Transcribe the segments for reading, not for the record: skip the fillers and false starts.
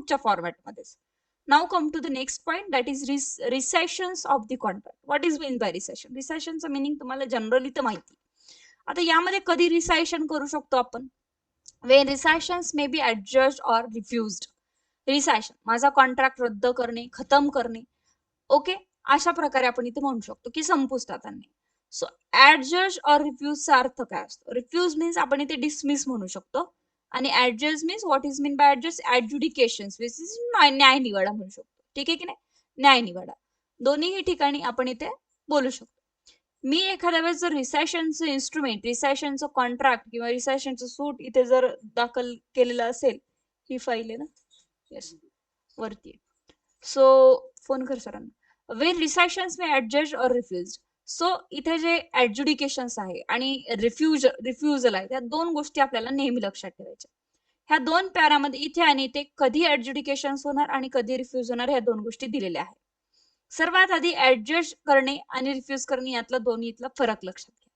सूटच्या फॉर्मॅटमध्येच. Now come to the next point, that is rescissions of the contract. What is mean by rescission? रिसेशनचं meaning तुम्हाला generally तर माहिती. आता यामध्ये कधी रिसायशन करू शकतो आपण? when rescissions may be adjudged or refused. रिसायशन, माझा कॉन्ट्रॅक्ट रद्द करणे, खतम करणे, ओके, अशा प्रकारे आपण इथे म्हणू शकतो की संपुष्टात आणणे. सो ऍडजस्ट और रिफ्यूजचा अर्थ काय असतो? रिफ्यूज मीन्स आपण इथे डिसमिस म्हणू शकतो, आणि adjust means what is mean by adjust? Adjudication, न्याय निवाडा म्हणू शकतो. ठीक आहे की नाही? न्याय निवाडा दोन्हीही ठिकाणी आपण इथे बोलू शकतो. मी एखाद्या वेळेस जर रिसेशनचं इन्स्ट्रुमेंट, रिसेशनचं कॉन्ट्रॅक्ट किंवा रिसेशनचं सूट इथे जर दाखल केलेलं असेल, ही फाईल आहे ना, येस, वरती. सो फोन कर सरांना. वेन रिसेशन्स मे ऍडजस्ट और रिफ्यूज. सो इथे जे ऍडज्युडिकेशन्स आहे आणि रिफ्युजल आहे, त्या दोन गोष्टी आपल्याला नेहमी लक्षात ठेवायच्या. ह्या दोन पॅरामध्ये इथे आणि इथे कधी ऍडज्युडिकेशन्स होणार आणि कधी रिफ्यूज होणार, ह्या दोन गोष्टी दिलेल्या आहेत. सर्वात आधी ऍडजस्ट करणे आणि रिफ्यूज करणे यातला दोन्हीतला फरक लक्षात घ्या.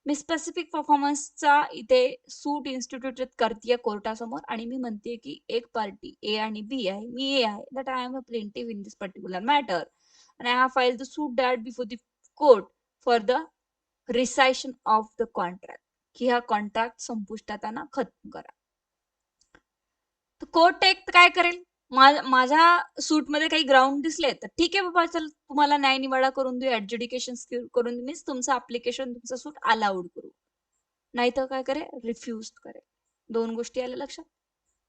मी स्पेसिफिक परफॉर्मन्सचा इथे सूट इन्स्टिट्यूट करतेय कोर्टासमोर, आणि मी म्हणते की एक पार्टी ए आणि बी आहे, मी ए आहे, that I am a plaintiff in this particular matter, and I have filed the suit that before the court for the rescission of the contract, की हा कॉन्ट्रॅक्ट संपुष्टात आणा, खत्म करा. तर कोर्ट एक काय करेल? माझ्या सूट मध्ये काही ग्राउंड दिसले तर ठीक आहे बाबा, चल तुम्हाला न्याय निवाडा करून देऊ, ऍडज्युडिकेशन करून देऊ, मीन्स तुमचं अप्लिकेशन, तुमचं सूट अलाउड करू. नाही तर काय करे? रिफ्यूज करे. दोन गोष्टी आल्या लक्षात.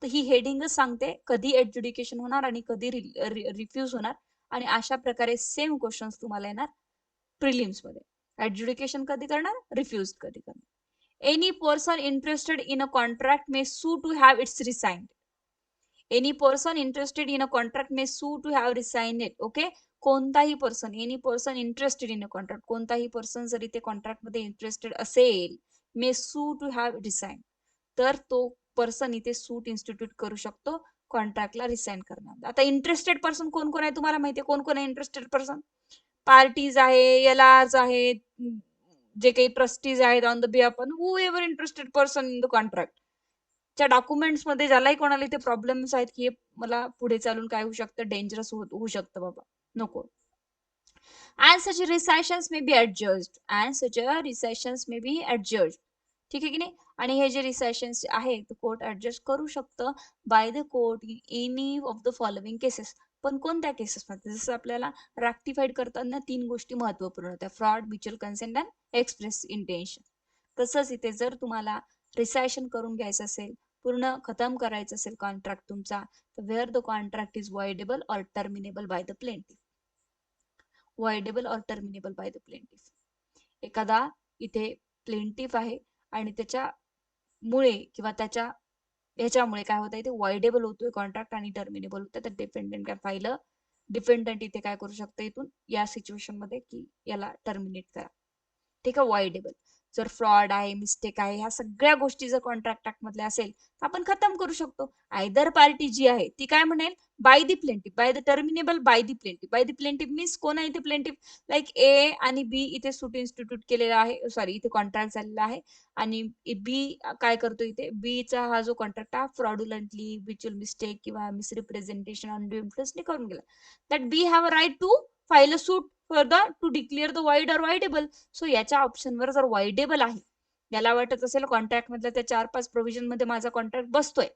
तर ही हेडिंगच सांगते कधी ऍडज्युडिकेशन होणार आणि कधी रिफ्यूज होणार, आणि अशा प्रकारे सेम क्वेश्चन्स तुम्हाला येणार प्रिलिम्स मध्ये. ऍडज्युडिकेशन कधी करणार, रिफ्यूज कधी करणार. Any person interested in a contract may sue to have its rescinded. Any person interested in a contract may sue to have rescind it. Okay, कोणताही person, any person interested in a contract, कोणताही person जर इथे contract मध्ये interested असेल, मे sue to have resign, तर तो person इथे सूट institute करू शकतो कॉन्ट्रॅक्टला रिसाइन करणार. आता इंटरेस्टेड पर्सन कोण कोण आहे तुम्हाला माहितीये? कोण कोण आहे इंटरेस्टेड पर्सन? पार्टीज आहे, एलआर्स आहेत, जे काही ट्रस्टीज आहेत on the behalf, who ever interested person in the contract. च्या डॉक्युमेंट्स मध्ये ज्यालाही कोणाला इथे प्रॉब्लेम्स आहेत की मला पुढे चालून काय होऊ शकतं, डेंजरस होऊ शकतं बाबा, नको. And such recessions may be adjudged, and such recessions may be adjudged. ठीक आहे की नाही? आणि हे जे रिसेशन्स आहे ते कोर्ट ऍडजस्ट करू शकतं by the court in any of the following cases. पण कोणत्या केसेसमध्ये? जसं आपल्याला रॅक्टिफाईड करताना तीन गोष्टी महत्वपूर्ण होत्या: fraud, mutual consent and express intention. तसंच इथे जर तुम्हाला रिसेशन करून घ्यायचं असेल, पूर्ण खतम करायचं असेल कॉन्ट्रॅक्ट तुमचा, तर where the contract is voidable और terminable by the plaintiff. Voidable और टर्मिनेबल बाय द प्लेंटिफ. एखादा इथे प्लेंटिफ आहे आणि त्याच्यामुळे किंवा त्याच्या ह्याच्यामुळे काय होतं, इथे वॉइडेबल होतोय कॉन्ट्रॅक्ट आणि टर्मिनेबल होतं, तर डिपेंडेंट काय पाहिलं, डिपेंडंट इथे काय करू शकतं इथून या सिच्युएशन मध्ये की याला टर्मिनेट करा. ठीक आहे, वॉइडेबल. जर फ्रॉड आहे, मिस्टेक आहे, ह्या सगळ्या गोष्टी जर कॉन्ट्रॅक्ट ऍक्ट मधल्या असेल तर आपण खतम करू शकतो. आयदर पार्टी जी आहे ती काय म्हणेल, by the plaintiff, by the terminable by the plaintiff. By the plaintiff means कोण आहे इथे प्लेंटिफ? लाईक ए आणि बी इथे सूट इन्स्टिट्यूट केलेला आहे, सॉरी इथे कॉन्ट्रॅक्ट झालेला आहे, आणि बी काय करतो इथे, बी चा हा जो कॉन्ट्रॅक्ट हा फ्रॉडुलंटली, म्युच्युअल मिस्टेक किंवा मिसरिप्रेझेंटेशन, अनड्यू इन्फ्लुअन्सने करून गेला, that be have a right to file a suit for the to declare the void or voidable. So याच्या ऑप्शनवर जर वाइडेबल आहे, याला वाटत असेल कॉन्ट्रॅक्ट मधल्या त्या 4-5 प्रोव्हिजन मध्ये माझा कॉन्ट्रॅक्ट बसतोय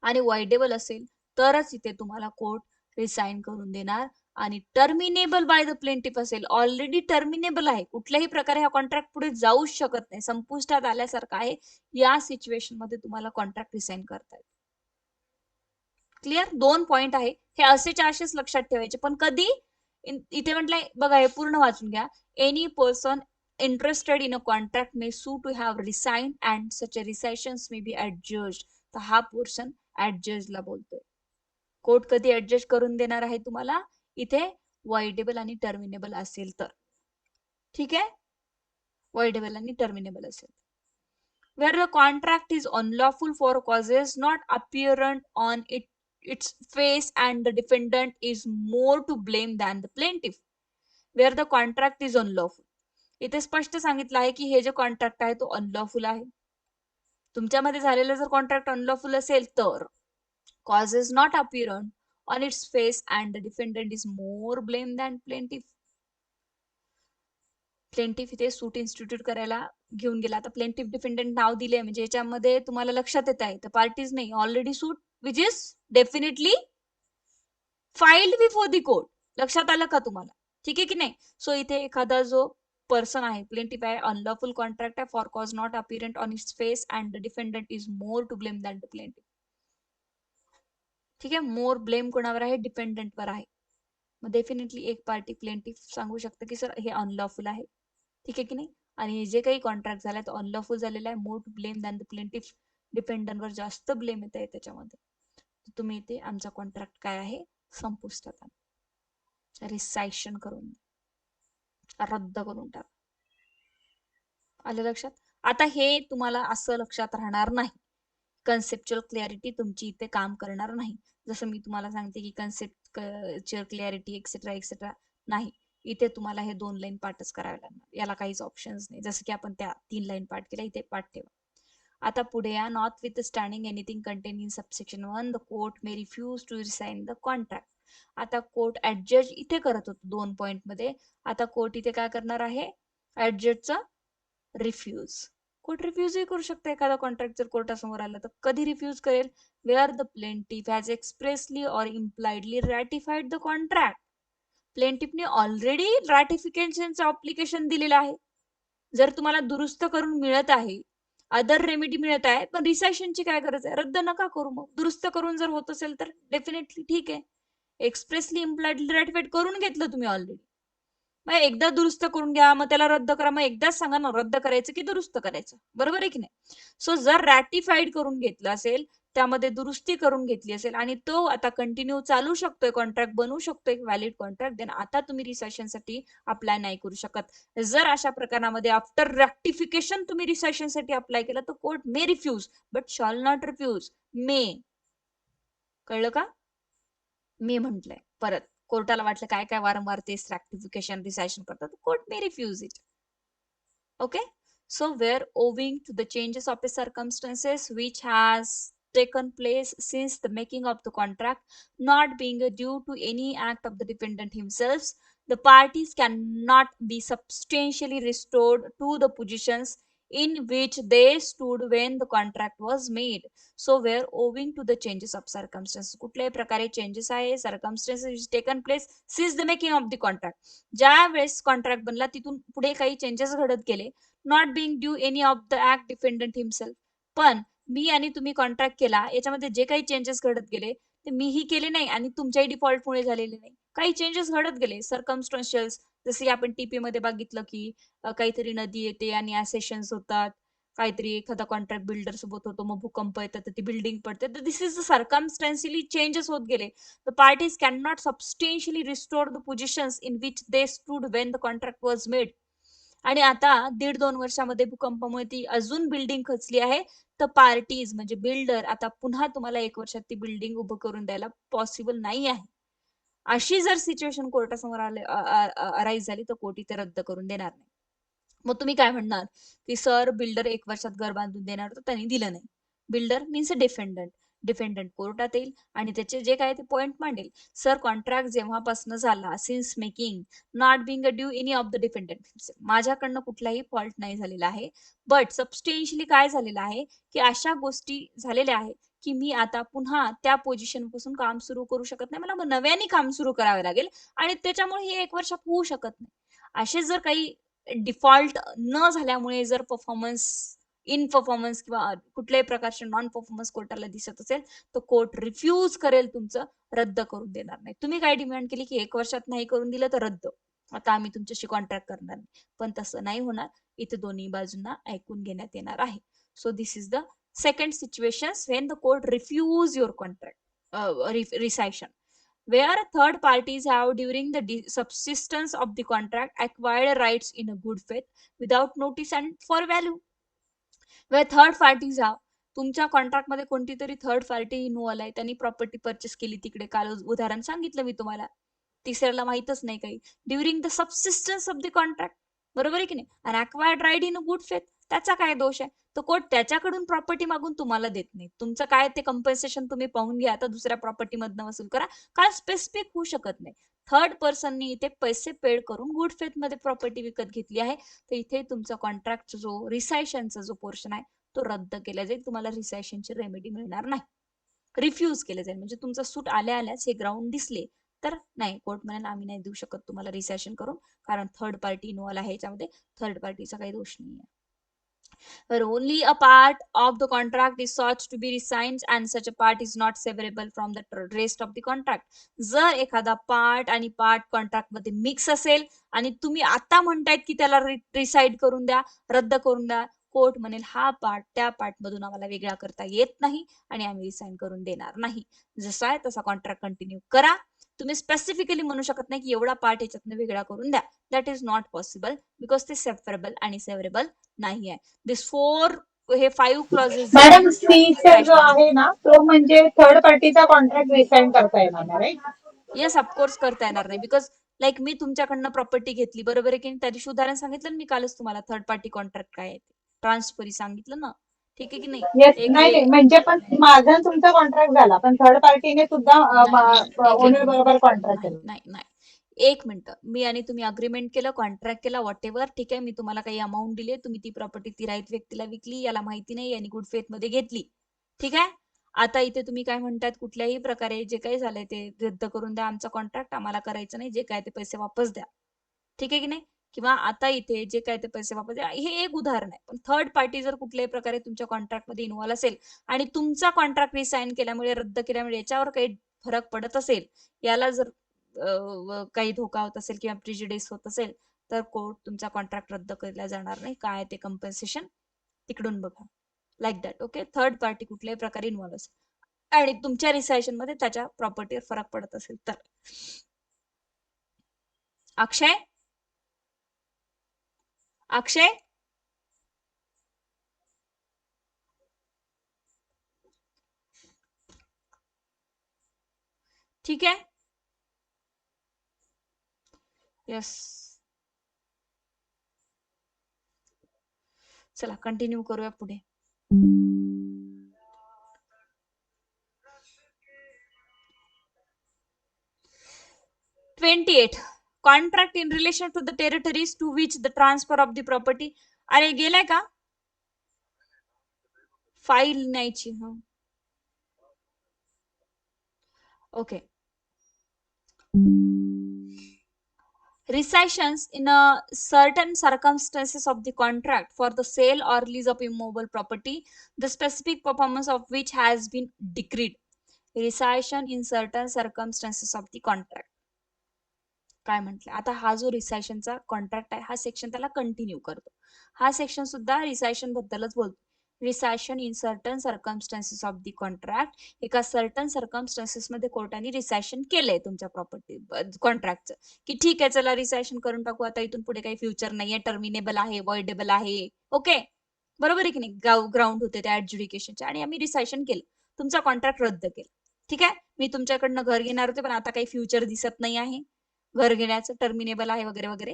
आणि वाइडेबल असेल, तरच इथे तुम्हाला कोर्ट रिसाइन करून देणार. आणि टर्मिनेबल बाय द प्लेंटिफ असेल, ऑलरेडी टर्मिनेबल आहे, कुठल्याही प्रकारे हा कॉन्ट्रॅक्ट पुढे जाऊच शकत नाही, संपुष्टात आल्यासारखं आहे, या सिच्युएशन मध्ये तुम्हाला कॉन्ट्रॅक्ट रिसाइन करता येईल. क्लिअर? 2 पॉइंट आहे हे, असेच्या असेच लक्षात ठेवायचे. पण कधी? इथे म्हटलंय बघा, हे पूर्ण वाचून घ्या. Any person interested in a contract may sue to have rescind and such rescissions may be adjust. तर हा पोर्शन ऍडजस्टला बोलतोय. कोर्ट कधी ऍडजस्ट करून देणार आहे तुम्हाला? इथे वॉइडेबल आणि टर्मिनेबल असेल तर. ठीक आहे, वॉइडेबल आणि टर्मिनेबल असेल. Where the contract is unlawful for causes not apparent on its face and the defendant is more to blame than the plaintiff. Where the contract is unlawful. इथे स्पष्ट सांगितलं आहे की हे जे कॉन्ट्रॅक्ट आहे तो अनलॉफुल आहे. तुमच्यामध्ये झालेला जर कॉन्ट्रॅक्ट अनलॉफुल असेल तर cause is not apparent on its face and the defendant is more blamed than plaintiff. Plaintiff इथे सूट इन्स्टिट्यूट करायला घेऊन गेला. आता प्लेंटिफ डिफेंडंट नाव दिले म्हणजे याच्यामध्ये तुम्हाला लक्षात येत आहे तर पार्टीज नाही, already suit which is definitely filed before the court. लक्षात आलं का तुम्हाला? ठीक आहे की नाही? सो इथे एखादा जो पर्सन आहे प्लेंटिफ आहे, अनलॉफुल कॉन्ट्रॅक्ट आहे for cause not apparent on its face and the defendant is more to blame than the plaintiff. ठीक आहे, मोर ब्लेम कोणावर आहे? डिपेंडंटवर आहे. मग डेफिनेटली एक पार्टी प्लेंटिफ सांगू शकते की सर हे अनलॉफुल आहे. ठीक आहे की नाही? आणि जे काही कॉन्ट्रॅक्ट झालाय तो अनलॉफुल झालेला आहे, more to blame than the plaintiff. डिपेंडंटवर जास्त ब्लेम येत आहे त्याच्यामध्ये. तुम्ही इथे आमचा कॉन्ट्रॅक्ट काय आहे संपुष्टात आणा, रिसायशन करून रद्द करून टाका. आलं लक्षात? आता हे तुम्हाला असं लक्षात राहणार नाही, कन्सेप्च्युअल क्लॅरिटी तुमची इथे काम करणार नाही. जसं मी तुम्हाला सांगते की कन्सेप्च्युअल क्लॅरिटी एक्सेट्रा एक्सेट्रा नाही, इथे तुम्हाला हे 2 लाईन पाठच करावे लागणार, याला काहीच ऑप्शन्स नाही. जसं की आपण त्या 3 लाईन पाठ केल्या, इथे पाठ ठेवा. आता पुढे या, notwithstanding anything contain in subsection 1 the court may refuse to rescind the contract. आता कोर्ट ऍडजज इथे करत होतो 2 पॉइंट मध्ये, आता कोर्ट इथे काय करणार आहे? ऍडजजचा रिफ्यूज. कोर्ट रिफ्यूजही करू शकते एखादा कॉन्ट्रॅक्ट जर कोर्टासमोर आला तर. कधी रिफ्यूज करेल? Where the plaintiff has expressly और इम्प्लाइडली रॅटिफाईड द कॉन्ट्रॅक्ट. प्लेंटिफने ऑलरेडी रॅटिफिकेशनचं अप्लिकेशन दिलेलं आहे. जर तुम्हाला दुरुस्त करून मिळत आहे, अदर रेमेडी मिळत आहे, पण रिसायशनची काय गरज आहे? रद्द नका करू. मग दुरुस्त करून जर होत असेल तर डेफिनेटली ठीक आहे. एक्सप्रेसली इम्प्लाइडली रॅटिफाईड करून घेतलं तुम्ही ऑलरेडी, मग एकदा दुरुस्त करून घ्या, मग त्याला रद्द करा. मग एकदाच सांगा ना रद्द करायचं की दुरुस्त करायचं, बरोबर आहे की नाही? सो जर रॅटिफाईड करून घेतलं असेल, त्यामध्ये दुरुस्ती करून घेतली असेल आणि तो आता कंटिन्यू चालू शकतोय, कॉन्ट्रॅक्ट बनवू शकतोय व्हॅलिड कॉन्ट्रॅक्ट, देन आता तुम्ही रिसेशनसाठी अप्लाय नाही करू शकत. जर अशा प्रकरणामध्ये आफ्टर रॅक्टिफिकेशन तुम्ही रिसेशनसाठी अप्लाय केलं तर court may refuse but shall not refuse. May, कळलं का? मी म्हटलंय परत. कोर्टाला वाटलं काय काय वारंवार तेच रॅक्टिफिकेशन रिसायशन करतात, court may refuse it. Okay, so where owing to the changes of the circumstances which has taken place since the making of the contract, not being due to any act of the defendant himself, the parties cannot be substantially restored to the positions in which they stood when the contract was made. So where owing to the changes of circumstances, कुठल्याही प्रकारे changes आहे, circumstances which taken place since the making of the contract, ज्या वेळेस contract बनला तिथून पुढे काही changes घडत गेले, not being due any of the act dependent himself. पण मी आणि तुम्ही कॉन्ट्रॅक्ट केला, याच्यामध्ये जे काही चेंजेस घडत गेले ते मीही केले नाही आणि तुमच्याही डिफॉल्टमुळे झालेले नाही. काही चेंजेस घडत गेले सर्कमस्टन्शियल, जसे आपण टीपी मध्ये बघितलं की काहीतरी नदी येते आणि ॲसेशन्स होतात, काहीतरी एखादा कॉन्ट्रॅक्ट बिल्डर सोबत होतो, मग भूकंप येतात तर ती बिल्डिंग पडते. तर this is the circumstantially changes होत गेले. The parties can not substantially restore the positions in which they stood when the contract was made. आणि आता 1.5-2 वर्षामध्ये भूकंपामुळे ती अजून बिल्डिंग खचली आहे, तर पार्टीज म्हणजे बिल्डर आता पुन्हा तुम्हाला 1 वर्षात ती बिल्डिंग उभं करून द्यायला पॉसिबल नाही आहे. अशी जर सिच्युएशन कोर्टासमोर अराईज झाली तर कोर्ट इथे रद्द करून देणार नाही. मग तुम्ही काय म्हणणार की सर बिल्डर 1 वर्षात घर बांधून देणार होतं, त्यांनी दिलं नाही. बिल्डर मीन्स डिफेंडंट, डिफेंडंट कोर्टात येईल आणि त्याचे जे काय ते पॉइंट मांडेल. सर कॉन्ट्रॅक्ट जेव्हापासून झाला since making, not being a due any of the defendant, माझ्याकडनं कुठलाही फॉल्ट नाही झालेला आहे, बट सबस्टेन्शियली काय झालेलं आहे की अशा गोष्टी झालेल्या आहेत की मी आता पुन्हा त्या पोझिशन पासून काम सुरू करू शकत नाही, मला नव्याने काम सुरू करावे लागेल आणि त्याच्यामुळे हे 1 वर्षात होऊ शकत नाही. असे जर काही डिफॉल्ट न झाल्यामुळे जर परफॉर्मन्स इन परफॉर्मन्स किंवा कुठल्याही प्रकारचे नॉन परफॉर्मन्स कोर्टाला दिसत असेल तर कोर्ट रिफ्यूज करेल, तुमचं रद्द करून देणार नाही. तुम्ही काय डिमांड केली की 1 वर्षात नाही करून दिलं तर रद्द, आता आम्ही तुमच्याशी कॉन्ट्रॅक्ट करणार नाही, पण तसं नाही होणार. इथे दोन्ही बाजूंना ऐकून घेण्यात येणार आहे. So this is the second situation when the court refuse your contract, rescission, where third parties have during the subsistence of the contract acquired rights in a good faith without notice and for value. where third parties have, तुमच्या contract मध्ये कोणती तरी third party involve आहे, त्यांनी property purchase केली, तिकडे काल उदाहरण सांगितलं मी तुम्हाला, तिसऱ्याला माहितच नाही काही, during the subsistence of the contract, बरोबर आहे की नाही, आणि acquired right in a good faith, त्याचा काय दोष आहे? तर कोर्ट त्याच्याकडून प्रॉपर्टी मागून तुम्हाला देत नाही. तुमचं काय ते कंपन्सेशन तुम्ही पाहून घ्या, आता दुसऱ्या प्रॉपर्टी मधनं वसूल करा, कारण स्पेसिफिक होऊ शकत नाही. थर्ड पर्सननी इथे पैसे पेड करून गुड फेथ मध्ये प्रॉपर्टी विकत घेतली आहे, तर इथे तुमचा कॉन्ट्रॅक्ट जो रिसायशनचा जो पोर्शन आहे तो रद्द केला जाईल. तुम्हाला रिसायशनची रेमेडी मिळणार नाही, रिफ्यूज केलं जाईल. म्हणजे तुमचा सूट आल्या आल्याच हे ग्राउंड दिसले तर नाही, कोर्ट म्हणेल आम्ही नाही देऊ शकत तुम्हाला रिसेशन करून, कारण थर्ड पार्टी इन्व्हॉल्व आहे याच्यामध्ये, थर्ड पार्टीचा काही दोष नाही आहे. Where only a part of the contract is sought to be resigned and such a part is not severable from the rest of the contract. जर एखादा पार्ट आणि पार्ट कॉन्ट्रॅक्ट मध्ये मिक्स असेल आणि तुम्ही आता म्हणतायत की त्याला रिसाइड करून द्या, रद्द करून द्या, कोर्ट म्हणेल हा पार्ट त्या पार्ट मधून आम्हाला वेगळा करता येत नाही आणि आम्ही रिसाइन करून देणार नाही. जसा आहे तसा कॉन्ट्रॅक्ट कंटिन्यू करा. तुम्ही स्पेसिफिकली म्हणू शकत नाही की एवढा पार्ट याच्यातनं वेगळा करून द्या. That is not possible, because ते सेव्हरेबल आणि सेव्हरेबल नाही आहे. दिस फोर हे 5 क्लॉजेस जे मॅडम आहे जो आहे ना तो म्हणजे थर्ड पार्टीचा कॉन्ट्रॅक्ट रिसाइन करता येणार नाही, राईट? येस, ऑफकोर्स करता येणार नाही, बिकॉज लाईक मी तुमच्याकडनं प्रॉपर्टी घेतली, बरोबर आहे की नाही? त्या दिवशी उदाहरण सांगितलं ना मी कालच तुम्हाला, थर्ड पार्टी कॉन्ट्रॅक्ट काय आहे ते, ट्रान्सफरी सांगितलं ना, ठीक आहे की नाही? येस, एक नाही नाही, म्हणजे पण माझा तुमचा कॉन्ट्रॅक्ट झाला, पण थर्ड पार्टीने सुद्धा एक ओनर मिनिट, बरोबर कॉन्ट्रॅक्ट नाही केलं. नाही नाही, एक मिनिट, मी आणि तुम्ही अग्रीमेंट केलं, कॉन्ट्रॅक्ट केला, व्हॉट एव्हर, ठीक आहे, मी तुम्हाला काही अमाऊंट दिली, तुम्ही ती प्रॉपर्टी तिराईत व्यक्तीला विकली, याला माहिती नाही, यांनी गुड फेथ मध्ये घेतली, ठीक आहे. आता इथे तुम्ही काय म्हणतात, कुठल्याही प्रकारे जे काही झालंय ते रद्द करून द्या आमचा कॉन्ट्रॅक्ट, आम्हाला करायचं नाही, जे काय ते पैसे वापस द्या, ठीक आहे की नाही? किंवा आता इथे जे काय ते पैसे वापस द्या, हे एक उदाहरण आहे. पण थर्ड पार्टी जर कुठल्याही प्रकारे तुमच्या कॉन्ट्रॅक्ट मध्ये इन्व्हॉल्व असेल आणि तुमचा कॉन्ट्रॅक्ट रिसाइन केल्यामुळे, रद्द केल्यामुळे याच्यावर काही फरक पडत असेल, याला जर काही धोका होत असेल किंवा प्रिजुडिस होत असेल, तर कोर्ट तुमचा कॉन्ट्रॅक्ट रद्द केला जाणार नाही. काय ते कंपन्सेशन तिकडून बघा, like that. Okay, third party कुठल्याही प्रकारे इन्व्हॉल्व असेल आणि तुमच्या रिसायशन मध्ये त्याच्या प्रॉपर्टीवर फरक पडत असेल तर. अक्षय, अक्षय, ठीक आहे. यस, चला कंटिन्यू करूया पुढे. 28. Contract in relation to the territories to which the transfer of the property. अरे गेलाय का? फाईल न्यायची. Okay. Rescissions in certain circumstances of the contract for the sale or lease of immovable property, the specific performance of which has been decreed. Rescission in certain circumstances of the contract. काय म्हटलं आता, हा जो रिसायशनचा contract आहे हा section त्याला continue करतो. हा सेक्शन सुद्धा रिसायशन बद्दलच बोलतो. Rescission in certain circumstances of the contract, एका सर्टन सर्कमस्टान्सेस मध्ये कोर्टाने रिसायशन केलंय तुमच्या प्रॉपर्टी कॉन्ट्रॅक्टचं, की ठीक आहे चला रिसायशन करून टाकू, आता इथून पुढे काही फ्युचर नाहीये, टर्मिनेबल आहे, वॉइडेबल आहे. ओके, बरोबर आहे की नाही? ग्राउंड होते त्या ऍडज्युडिकेशनचे आणि आम्ही रिसायशन केलं, तुमचा कॉन्ट्रॅक्ट रद्द केला, ठीक आहे. मी तुमच्याकडनं घर घेणार होते, पण आता काही फ्युचर दिसत नाही आहे घर घेण्याचं, टर्मिनेबल आहे वगैरे वगैरे,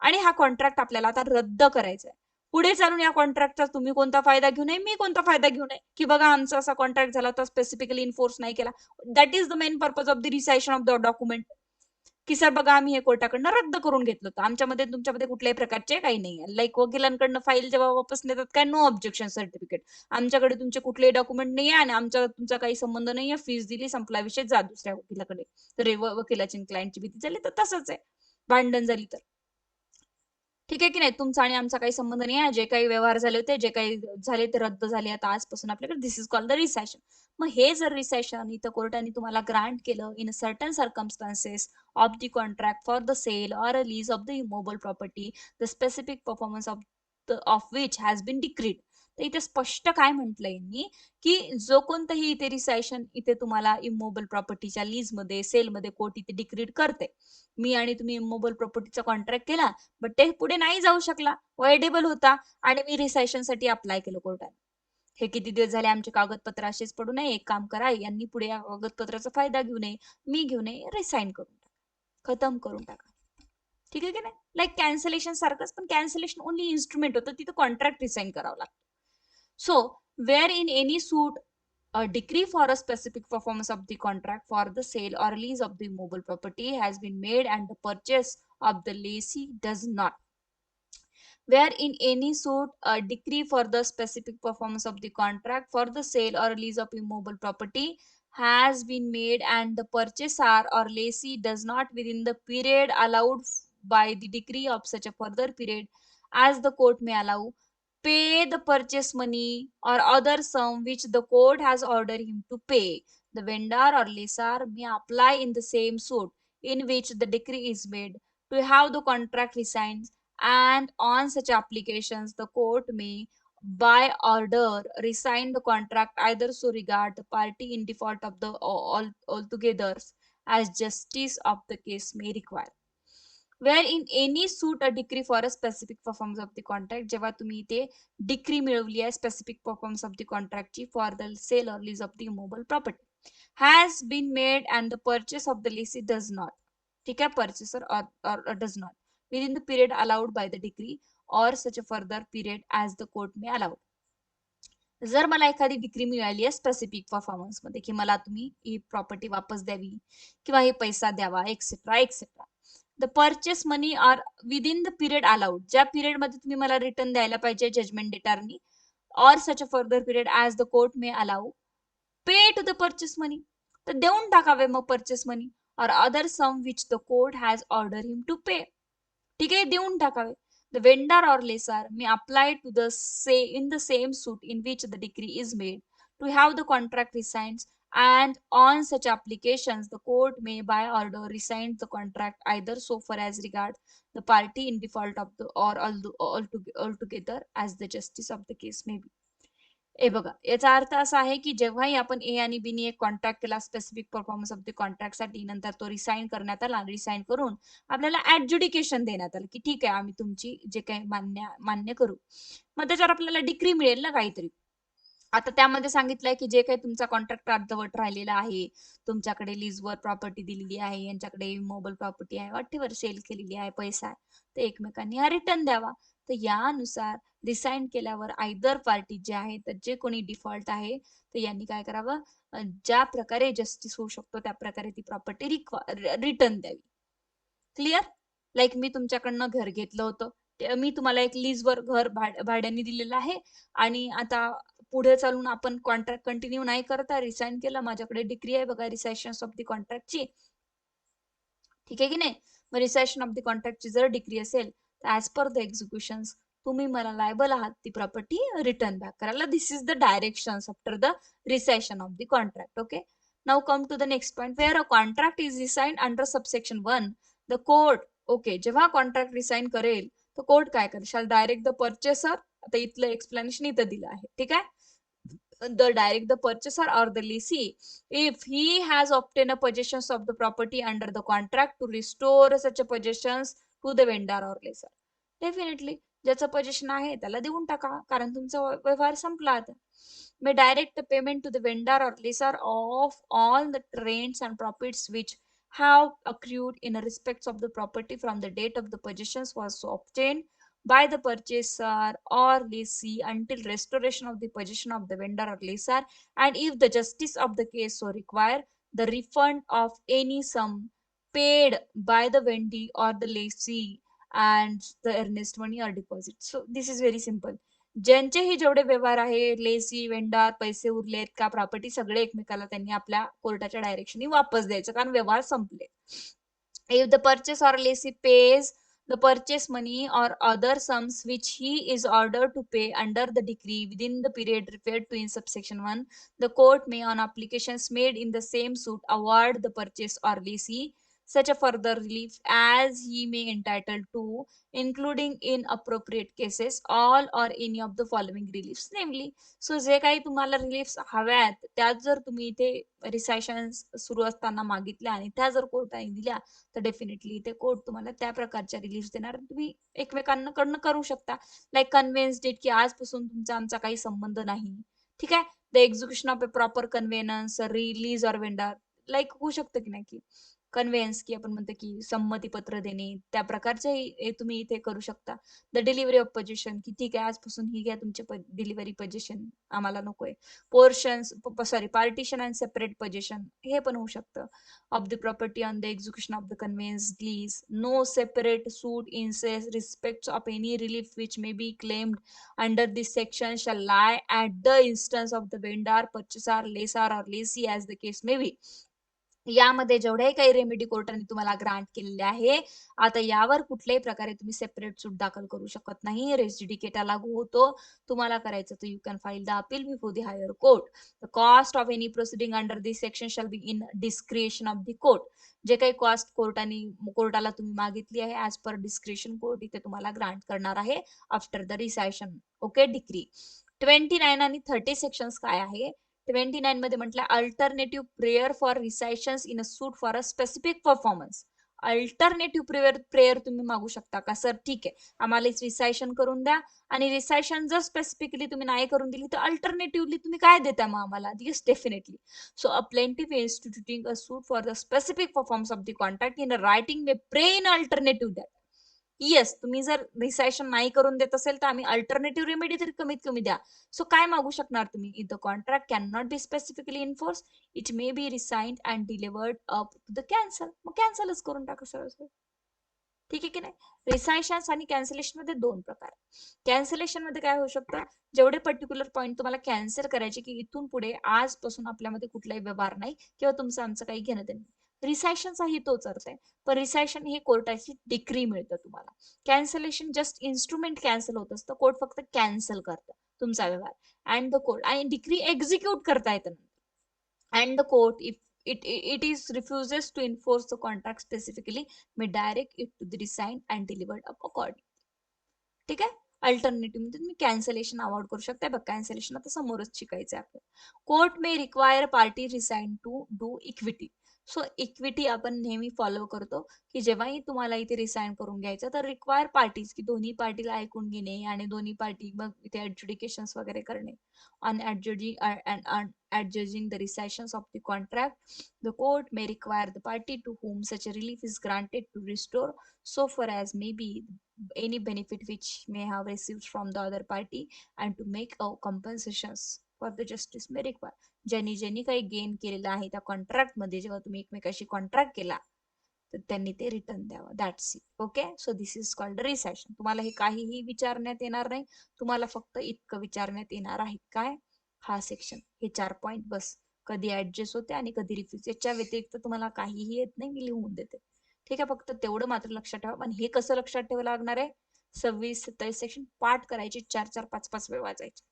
आणि हा कॉन्ट्रॅक्ट आपल्याला आता रद्द करायचा आहे. पुढे चालून या कॉन्ट्रॅक्टचा तुम्ही कोणता फायदा घेऊ नये, मी कोणता फायदा घेऊ नये, की बघा आमचा असा कॉन्ट्रॅक्ट झाला होता, स्पेसिफिकली इन्फोर्स नाही केला. That is the main purpose of the rescission of the document, की सर बघा आम्ही हे कोर्टाकडनं रद्द करून घेतलं होतं, आमच्यामध्ये तुमच्यामध्ये कुठल्याही प्रकारचे काही नाही. लाईक वकिलांकडनं फाईल जेव्हा वापस नेतात, काय नो ऑब्जेक्शन सर्टिफिकेट, आमच्याकडे तुमचे कुठलेही डॉक्युमेंट नाही आहे आणि आमचा तुमचा काही संबंध नाहीये, फीस दिली संपला विषय, जा दुसऱ्या वकिलाकडे. तर वकिलाची क्लायंटची भीती झाली तर तसंच आहे, भांडण झाली तर, ठीक आहे की नाही? तुमचा आणि आमचा काही संबंध नाही आहे, जे काही व्यवहार झाले होते, जे काही झाले ते रद्द झाले, आता आजपासून आपल्याकडे this is called the rescission. मग हे जर रिसेशन इथं कोर्टाने तुम्हाला ग्रांट केलं in certain circumstances of the contract for the sale or a lease of the immovable property, the specific performance of which has been decreed. तर इथे स्पष्ट काय म्हटलंय यांनी, की जो कोणताही इथे रिसायशन इथे तुम्हाला इमोबल प्रॉपर्टीच्या लीज मध्ये, सेल मध्ये कोर्ट इथे डिक्रीड करते. मी आणि तुम्ही इमोबल प्रॉपर्टीचा कॉन्ट्रॅक्ट केला, बट ते पुढे नाही जाऊ शकला, वॉइडेबल होता, आणि मी रिसायशन साठी अप्लाय केलं कोर्टाने. हे किती दिवस झाले आमचे कागदपत्र असेच पडू नये, एक काम करा, यांनी पुढे या कागदपत्राचा फायदा घेऊ नये, मी घेऊ नये, रिसाइन करून टाका, खतम करून टाका, ठीक आहे की नाही, लाईक कॅन्सलेशन सारखंच, पण कॅन्सलेशन ओनली इन्स्ट्रुमेंट होतं, तिथं कॉन्ट्रॅक्ट रिसाईन करावं लागतं. So wear in any suit a decree for a specific performance of the contract for the sale or lease of the mobile property has been made and the purchase of the lessee does not. Where in any suit a decree for the specific performance of the contract for the sale or lease of immobile property has been made and the purchaser or lessee does not within the period allowed by the decree of such a further period as the court may allow pay the purchase money or other sum which the court has ordered him to pay. The vendor or lessor may apply in the same suit in which the decree is made to have the contract resigned, and on such applications the court may by order resign the contract either so regard the party in default of the altogether as justice of the case may require. Where in any suit a decree for a specific performance of the contract, जेव्हा तुम्ही इथे decree मिळवली आहे specific performance of the कॉन्ट्रॅक्टची for the sale or lease of the immovable property has been made and the purchase of the lessee does not, ठीक है, purchaser or does not within the period allowed by the decree or such a further period as the court may allow. जर मला एखादी degree मिळाली आहे specific performance मध्ये की मला तुम्ही ही प्रॉपर्टी वापस द्यावी किंवा हे पैसा द्यावा etcetera etcetera, the purchase money are within the period allowed, ज्या पिरियड मध्ये तुम्ही मला रिटर्न द्यायला पाहिजे जजमेंट डेटारनी और such a further period as the court may allow pay to the purchase money, तर देऊन टाकावे मग परचेस मनी और other sum which the court has order him to pay, ठीक आहे, देऊन टाकावे. The vendor or lessor may apply to the say in the same suit in which the decree is made to have the contract resigned, and on such applications the court may by order resign the contract either so far as regard the party in default of the or altogether as the justice of the case may be. हे बघा, याचा अर्थ असा आहे की जेव्हाही आपण ए आणि बी नी एक कॉन्ट्रॅक्ट केला स्पेसिफिक परफॉर्मन्स ऑफ द कॉन्ट्रॅक्टसाठी, नंतर तो रिसाईन करण्यात आला, रिसाईन करून आपल्याला ऍडज्युडिकेशन देण्यात आलं की ठीक आहे आम्ही तुमची जे काही मान्य करू, मग त्याच्यावर आपल्याला डिक्री मिळेल ना काहीतरी. आता त्यामध्ये सांगितलंय की जे काही तुमचा कॉन्ट्रॅक्ट अर्धवट राहिलेला आहे, तुमच्याकडे लीजवर प्रॉपर्टी दिलेली आहे, यांच्याकडे मोबाईल प्रॉपर्टी आहे, वॉटेवर सेल केलेली आहे, पैसा आहे, तर एकमेकांनी हा रिटर्न द्यावा. तर यानुसार रिसाईन केल्यावर आयदर पार्टी जे आहे तर जे कोणी डिफॉल्ट आहे तर यांनी काय करावं, ज्या प्रकारे जस्टिस होऊ शकतो त्या प्रकारे ती प्रॉपर्टी रिटर्न द्यावी. क्लिअर? लाईक मी तुमच्याकडनं घर घेतलं होतं, मी तुम्हाला एक लीजवर घर भाड्याने दिलेलं आहे आणि आता पुढे चालून आपण कॉन्ट्रॅक्ट कंटिन्यू नाही करता, रिसाईन केला, माझ्याकडे डिग्री आहे बघा रिसायशन ऑफ द कॉन्ट्रॅक्टची, ठीक आहे की नाही. मग रिसायशन ऑफ द कॉन्ट्रॅक्टची जर डिग्री असेल तर ऍज पर द एक्झिक्युशन तुम्ही मला लायबल आहात ती प्रॉपर्टी रिटर्न बॅक करायला. This is the direction after the rescission of the contract. Okay, now come to the next point. Where a contract is rescinded under subsection 1 the court, okay, जेव्हा contract rescind करेल तर court काय करेल, शाल direct the purchaser, आता इथलं explanation इथं दिलं आहे, ठीक आहे, the purchaser or the lessee if he has obtained a possessions of the property under the contract to restore such a possessions to the vendor or lessor. Definitely ज्याचं position आहे त्याला देऊन टाका कारण तुमचा व्यवहार संपला आता. may direct the payment to the vendor or lessor of all the rents and profits which have accrued in respect of the property from the date of the possessions was obtained by the purchaser or lessee until restoration of the possession of the vendor or lessor, and if the justice of the case so require, the refund of any sum paid by the vendee or the lessee and the earnest money or deposit. So this is very simple. ज्यांचेही जेवढे व्यवहार आहे, Lacey, vendor, पैसे उरलेत का, property, सगळे एकमेकाला त्यांनी आपल्या कोर्टाच्या डायरेक्शननी वापस द्यायचं कारण व्यवहार संपले. If the purchase or lessee pays the purchase money or other sums which he is ordered to pay under the decree within the period referred to in subsection 1, the court may on applications made in the same suit award the purchase or lessee such a further relief as he may entitled to, including in appropriate cases all or any of the following reliefs, namely. So जे काही तुम्हाला reliefs हव्या आहेत त्यात जर तुम्ही इथे रिसायशन सुरू असताना मागितल्या आणि त्या जर कोर्टाने दिल्या तर डेफिनेटली ते कोर्ट तुम्हाला त्या प्रकारच्या रिलीफ देणार, तुम्ही एकमेकांना कडनं करू शकता. लाईक कन्व्हेन्स डेट की आजपासून तुमचा आमचा काही संबंध नाही, ठीक आहे, the execution of a proper conveyance release or vendor, like होऊ शकतं की नाही की कन्व्हेन्स की आपण म्हणतो की संमती पत्र देणे त्या प्रकारचे हे तुम्ही इथे करू शकता. द डिलिव्हरी ऑफ पोझिशन की ठीक आहे आजपासून ही घ्या तुमचे डिलिव्हरी पोझिशन आम्हाला नकोय. Portions sorry partition and separate position हे पण होऊ शकतं. Of the property on the execution of the conveyance lease no separate suit in respect of any relief which may be claimed under this section shall lie at the instance of the vendor, purchaser, lessor or lessee as the case may be. यामध्ये जेवढ्याही काही remedy कोर्टाने तुम्हाला grant केलेले आहे आता यावर कुठल्याही प्रकारे तुम्ही सेपरेट सूट दाखल करू शकत नाही. रेस जुडिकेटा लागू होतो. तुम्हाला करायचं तर you can file the appeal before the higher court. The cost of any proceeding under this section shall be in discretion of the court. जे काही कॉस्ट कोर्टाला तुम्ही मागितली आहे ऍज पर डिस्क्रिशन कोर्ट इथे तुम्हाला ग्रांट करणार आहे after the rescission. Okay decree. 29 आणि 30 सेक्शन्स काय आहे 29 मध्ये म्हटलं alternative prayer for rescissions in a suit for a specific performance. Alternative prayer तुम्ही मागू शकता का सर ठीक आहे आम्हाला रिसायशन करून द्या आणि रिसायशन जर स्पेसिफिकली तुम्ही नाही करून दिली तर अल्टरनेटिव्हली तुम्ही काय देता मग आम्हाला. Yes definitely. So a plaintiff instituting a suit for the specific performance of the contract in a writing may pray in alternative that. Yes तुम्ही जर रिसायशन नाही करून देत असेल तर आम्ही अल्टरनेटिव्ह रेमेडी तरी कमीत कमी द्या. सो काय मागू शकणार तुम्ही if the contract can not be specifically enforce it may be rescinded and delivered up to the cancel. मग कॅन्सलच करून टाका सरळ सरळ. ठीक आहे की नाही. रिसायशन आणि कॅन्सलेशन मध्ये दोन प्रकार. कॅन्सलेशन मध्ये काय होऊ शकतं जेवढे पर्टिक्युलर पॉईंट तुम्हाला कॅन्सल करायचे की इथून पुढे आजपासून आपल्यामध्ये कुठलाही व्यवहार नाही किंवा तुमचं आमचं काही घेणं देणं. रिसायशनचाही तोच अर्थ आहे. पण रिसायशन हे कोर्टाची डिक्री मिळतं तुम्हाला. कॅन्सलेशन जस्ट इन्स्ट्रुमेंट कॅन्सल होत असतं. कोर्ट फक्त कॅन्सल करतं तुमचा व्यवहार. अँड द कोर्ट आणि डिक्री एक्झिक्यूट करता येतं. And the court if it is refuses to enforce the contract specifically may direct it to be signed and delivered up according. ठीक आहे. अल्टरनेटिव्ह मध्ये तुम्ही कॅन्सलेशन अवॉइड करू शकता. बघ कॅन्सलेशन आता समोरच शिकायचं आहे आपल्याला. Court may require party rescind to do equity. So equity आपण नेहमी फॉलो करतो की जेव्हाही तुम्हाला इथे रिसाइन करून घ्यायचं तर रिक्वायर पार्टीज की दोन्ही पार्टीला ऐकून घेणे आणि दोन्ही पार्टी मग इथे ऍडज्युडिकेशन वगैरे करणे on adjudging the rescissions of the contract. The court may require the party to whom such a relief is granted to restore so far as may be any benefit which may have received from the other party and to make a compensations for the justice may require. ज्यांनी ज्यांनी काही gain केलेलं आहे त्या contract मध्ये जेव्हा तुम्ही एकमेकाशी कॉन्ट्रॅक्ट केला तर त्यांनी ते रिटर्न द्यावं. That's it. Okay. So this is called recession. तुम्हाला हे काहीही विचारण्यात येणार नाही. तुम्हाला फक्त इतकं विचारण्यात येणार आहे काय हा सेक्शन हे 4 पॉइंट बस. कधी ऍडजस्ट होते आणि कधी रिफ्यूज. याच्या व्यतिरिक्त तुम्हाला काहीही येत नाही मी लिहून देते. ठीक आहे. फक्त तेवढं मात्र लक्षात ठेवा. पण हे कसं लक्षात ठेवायला लागणार आहे 26 27 सेक्शन पाठ करायचे 4 4 5 5 वेळ वाचायचे.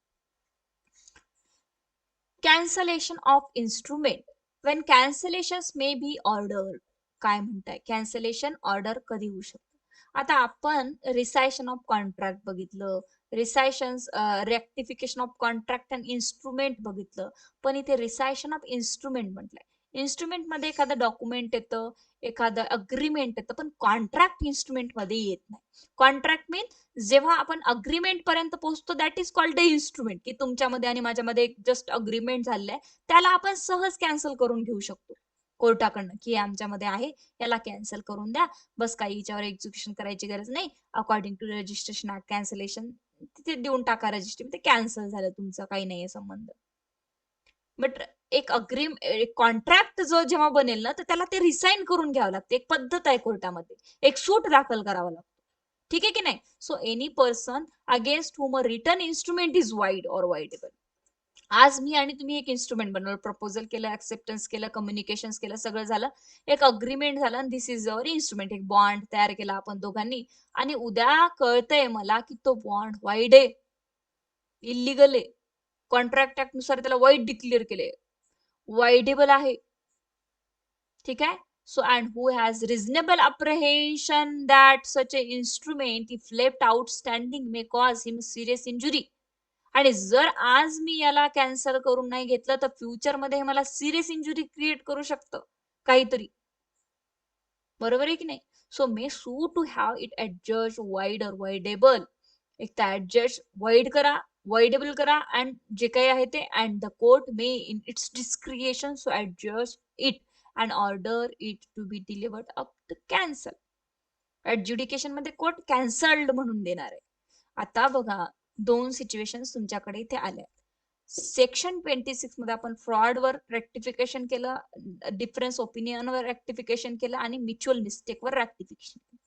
Cancellation of instrument when cancellations may be order. काय म्हणताय कॅन्सलेशन ऑर्डर कधी होऊ शकतं. आता आपण रिसायशन ऑफ कॉन्ट्रॅक्ट बघितलं. Rescissions rectification of contract and instrument बघितलं. पण इथे रिसायशन ऑफ इन्स्ट्रुमेंट म्हटलंय. इन्स्ट्रुमेंट मध्ये एखादं डॉक्युमेंट येतं एखादं अग्रीमेंट येतं पण कॉन्ट्रॅक्ट इन्स्ट्रुमेंट मध्ये येत नाही. कॉन्ट्रॅक्ट मीन जेव्हा आपण अग्रीमेंट पर्यंत पोहोचतो that is called a instrument की तुमच्यामध्ये आणि माझ्यामध्ये एक जस्ट अग्रीमेंट झालंय त्याला आपण सहज कॅन्सल करून घेऊ शकतो कोर्टाकडनं की आमच्यामध्ये आहे याला कॅन्सल करून द्या बस काही याच्यावर एक्झिक्युशन करायची गरज नाही according to registration act cancellation तिथे देऊन टाका रजिस्ट्री ते कॅन्सल झालं तुमचं काही नाहीये संबंध. बट एक कॉन्ट्रॅक्ट जो जेव्हा बनेल ना तर त्याला ते रिसाइन करून घ्यावं लागतं. एक पद्धत आहे कोर्टामध्ये एक सूट दाखल करावं लागतं. ठीक आहे की नाही. So any person against whom a written instrument is void or voidable. आज मी आणि तुम्ही एक इन्स्ट्रुमेंट बनवलं प्रपोजल केलं ऍक्सेप्टन्स केलं कम्युनिकेशन केलं सगळं झालं एक अग्रीमेंट झालं आणि दिस इज अवर इन्स्ट्रुमेंट एक बॉन्ड तयार केला आपण दोघांनी आणि उद्या कळतंय मला की तो बॉन्ड वाईड आहे इलिगल आहे कॉन्ट्रॅक्ट ऍक्ट नुसार त्याला वाईड डिक्लेअर केले वाईडेबल आहे. ठीक आहे. So and who has reasonable apprehension that such an instrument if left outstanding may cause him serious injury. आणि जर आज मी याला कॅन्सल करून नाही घेतलं तर फ्युचर मध्ये मला सिरियस इंजुरी क्रिएट करू शकतं काहीतरी. बरोबर आहे की नाही. So may sue to have it adjudged void or voidable. एक तर ऍडजस्ट वाईड करा वाईडेबल करा अँड जे काही आहे ते and the court may in its discretion so adjudge it and order it to be delivered up the cancel. Adjudication मध्ये court cancelled म्हणून देणार आहे. आता बघा, दोन सिच्युएशन्स तुमच्याकडे इथे आल्या. सेक्शन 26 मध्ये आपण फ्रॉडवर रेक्टिफिकेशन केलं, डिफरन्स ओपिनियनवर रेक्टिफिकेशन केलं आणि म्युच्युअल मिस्टेकवर रेक्टिफिकेशन केलं.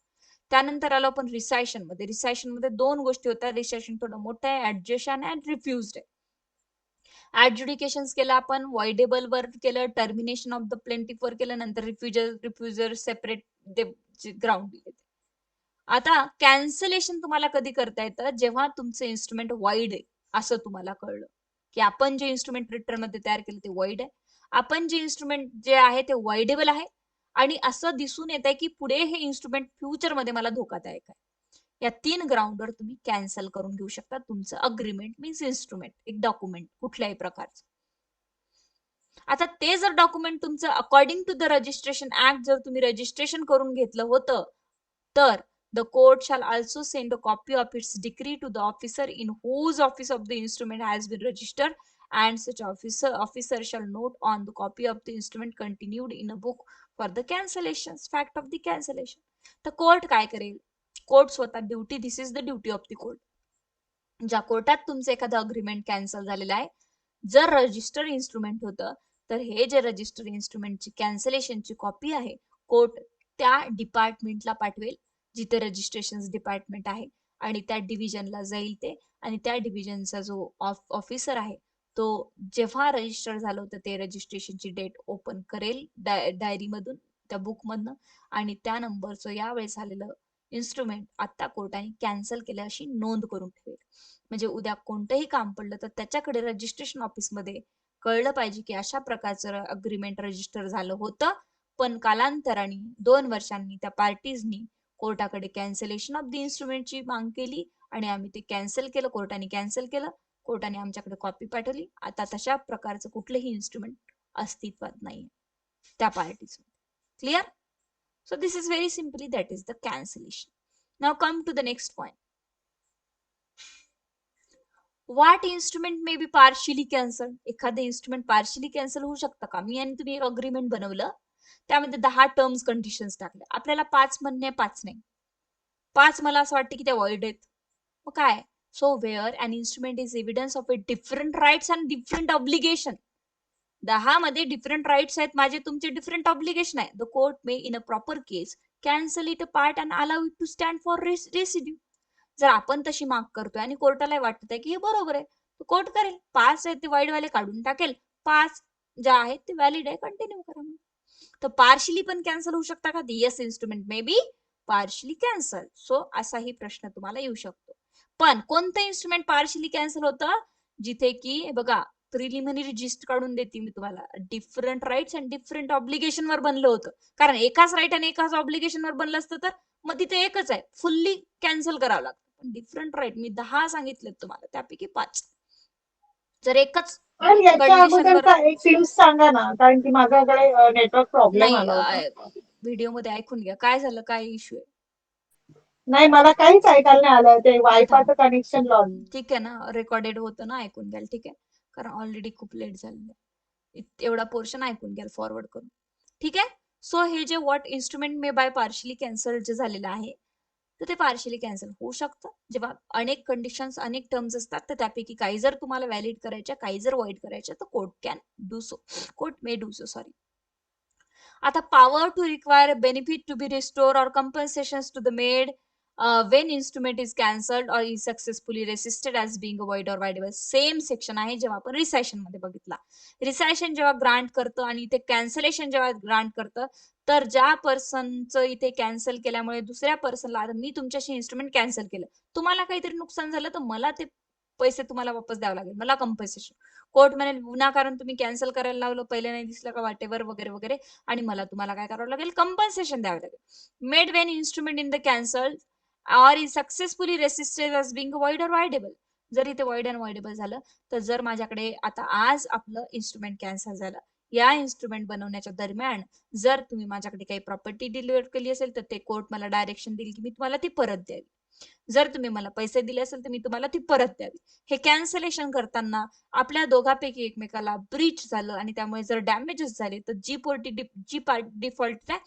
त्यानंतर आलो आपण रिसायशन मध्ये. रिसायशन मध्ये दोन गोष्टी होत्या. रिसायशन थोडं मोठं आहे, ऍडजेशन अँड रिफ्युज्ड आहे. ऍडज्युडिकेशन केलं आपण, वॉइडेबल वर केलं, टर्मिनेशन ऑफ द प्लेंटिफ वर केलं, नंतर रिफ्युजर सेपरेट ग्राउंड दिले. आता कॅन्सलेशन तुम्हाला कधी करता येतं, जेव्हा तुमचं इन्स्ट्रुमेंट वाईड आहे असं तुम्हाला कळलं की आपण जे इन्स्ट्रुमेंट रिटर्न मध्ये तयार केलं ते वाईड आहे, आपण जे इन्स्ट्रुमेंट जे आहे ते वाईडेबल आहे, आणि असं दिसून येत आहे की पुढे हे इन्स्ट्रुमेंट फ्युचर मध्ये मला धोकादायक आहे. या 3 ग्राउंडवर तुम्ही कॅन्सल करून घेऊ शकता तुमचं अग्रीमेंट मीन्स इन्स्ट्रुमेंट, एक डॉक्युमेंट कुठल्याही प्रकारचं. आता ते जर डॉक्युमेंट तुमचं according to the registration act जर तुम्ही रजिस्ट्रेशन करून घेतलं होतं, तर the court shall also send a copy of its decree to the officer in whose office of the instrument has been registered, and such officer shall note on the copy of the instrument continued in a book for the cancellations fact of the cancellation. तर court काय करेल, court स्वतः duty, this is the duty of the court. ज्या कोर्टात तुमचं एखादं agreement cancel झालेलं आहे, जर रजिस्टर इन्स्ट्रुमेंट होतं, तर हे जे रजिस्टर इन्स्ट्रुमेंटची कॅन्सलेशनची कॉपी आहे, कोर्ट त्या डिपार्टमेंटला पाठवेल जिथे रजिस्ट्रेशन डिपार्टमेंट आहे, आणि त्या डिव्हिजनला जाईल ते, आणि त्या डिव्हिजनचा जो ऑफिसर आहे तो जेव्हा रजिस्टर झालं होतं ते रजिस्ट्रेशनची डेट ओपन करेल डायरीमधून, त्या बुकमधनं, आणि त्या नंबरचं यावेळेस आलेलं इन्स्ट्रुमेंट आता कोर्टाने कॅन्सल केलं अशी नोंद करून ठेवेल. म्हणजे उद्या कोणतंही काम पडलं तर त्याच्याकडे रजिस्ट्रेशन ऑफिसमध्ये कळलं पाहिजे की अशा प्रकारचं अग्रीमेंट रजिस्टर झालं होतं, पण कालांतराने 2 वर्षांनी त्या पार्टीजनी कोर्टाकडे कॅन्सलेशन ऑफ द इन्स्ट्रुमेंटची माग केली, आणि आम्ही ते कॅन्सल केलं, कोर्टाने कॅन्सल केलं, कोर्टाने आमच्याकडे कॉपी पाठवली. आता तशा प्रकारचं कुठलंही इन्स्ट्रुमेंट अस्तित्वात नाही त्या parties. Clear? So this is very simply, that is the cancellation. Now come to the next point. What instrument may be partially cancelled? एखादं इन्स्ट्रुमेंट पार्शियली कॅन्सल होऊ शकतं का? मी आणि तुम्ही एक अग्रीमेंट बनवलं, त्यामध्ये 10 टर्म्स कंडिशन्स टाकल्या, आपल्याला 5 म्हणणे 5 नाही, 5 मला असं वाटतं की त्या वॉइड आहेत, मग काय? So where an instrument is evidence of a different rights and different obligation. 10 मध्ये डिफरंट राईट्स आहेत माझे, तुमचे डिफरंट ऑब्लिगेशन आहे. The court may in a proper case cancel it a part and allow it to stand for residue. जर आपण तशी माग करतोय आणि कोर्टाला वाटत आहे की हे बरोबर आहे, तर कोर्ट करेल 5 आहेत ते वाईड वाले काढून टाकेल, 5 ज्या आहेत ते व्हॅलिड आहे कंटिन्यू करा. तर पार्शियली पण कॅन्सल होऊ शकता का? Yes, instrument may be partially cancel. So असाही प्रश्न तुम्हाला येऊ शकतो. पण कोणतं इन्स्ट्रुमेंट पार्शियली कॅन्सल होतं? जिथे की बघा, प्रिलिमिनरी जिस्ट काढून देते मी तुम्हाला, different rights and different obligation वर बनलं होतं. कारण एकाच राईट आणि एकाच ऑब्लिगेशन वर बनलं असतं तर मग तिथे एकच आहे, फुल्ली कॅन्सल करावं लागतं. पण डिफरंट राईट मी 10 सांगितलेत तुम्हाला, त्यापैकी 5. जर एकच आणि याच्या कंडिशनवर अगोदरचा एक फ्यूज सांगा ना, कारण की माझ्याकडे नेटवर्क प्रॉब्लेम नाही, आला होता. व्हिडिओ मध्ये ऐकून घ्या काय झालं, काय इश्यू आहे. नाही, मला काहीच ऐकायला नाही आलं, ते वायफायचं कनेक्शन लॉस. ठीक आहे ना, रेकॉर्डेड होतं ना, ऐकून घ्याल. ठीक आहे, कारण ऑलरेडी खूप लेट झालेलं आहे. एवढा पोर्शन ऐकून घ्याल फॉरवर्ड करून. ठीक आहे. सो हे जे what instrument may by partially cancel जे झालेलं आहे, तर ते पार्शियली कॅन्सल होऊ शकतं जेव्हा अनेक कंडिशन्स, अनेक टर्म्स असतात, तर त्यापैकी काही जर तुम्हाला व्हॅलिड करायच्या, काही जर वॉइड करायच्या, तर court can do so, court may do so, sorry. आता power to require benefit to be restore or compensations to the made when instrument is cancelled or is successfully resisted as being void or voidable. Same section आहे जेव्हा आपण रिसायशन मध्ये बघितला. रिसायशन जेव्हा grant करतं आणि इथे कॅन्सलेशन जेव्हा ग्रांट करतं, तर ज्या पर्सनचं इथे कॅन्सल केल्यामुळे दुसऱ्या पर्सनला, मी तुमच्याशी इन्स्ट्रुमेंट कॅन्सल केलं, तुम्हाला काहीतरी नुकसान झालं, तर मला ते पैसे तुम्हाला वापस द्यावं लागेल, मला कंपन्सेशन. कोर्ट म्हणेल विनाकारण तुम्ही कॅन्सल करायला लावलं, पहिले नाही दिसलं का, वाटेवर वगैरे वगैरे, आणि मला तुम्हाला काय करावं लागेल, कंपन्सेशन द्यावं लागेल. Made Wien instrument in the cancel or is successfully resisted as being void or voidable. जर इथे void and voidable झालं, तर जर माझ्याकडे आता आज आपलं इन्स्ट्रुमेंट कॅन्सल झालं, या इन्स्ट्रुमेंट बनवण्याच्या दरम्यान जर तुम्ही माझ्याकडे काही प्रॉपर्टी डिलिव्हर केली असेल, तर ते कोर्ट मला डायरेक्शन देईल की मी तुम्हाला ती परत द्यावी. जर तुम्ही मला पैसे दिले असेल तर मी तुम्हाला ती परत द्यावी. हे कॅन्सलेशन करताना आपल्या दोघांपैकी एकमेकाला ब्रीच झालं आणि त्यामुळे जर डॅमेजेस झाले तर जी पार्टी डिफॉल्ट आहे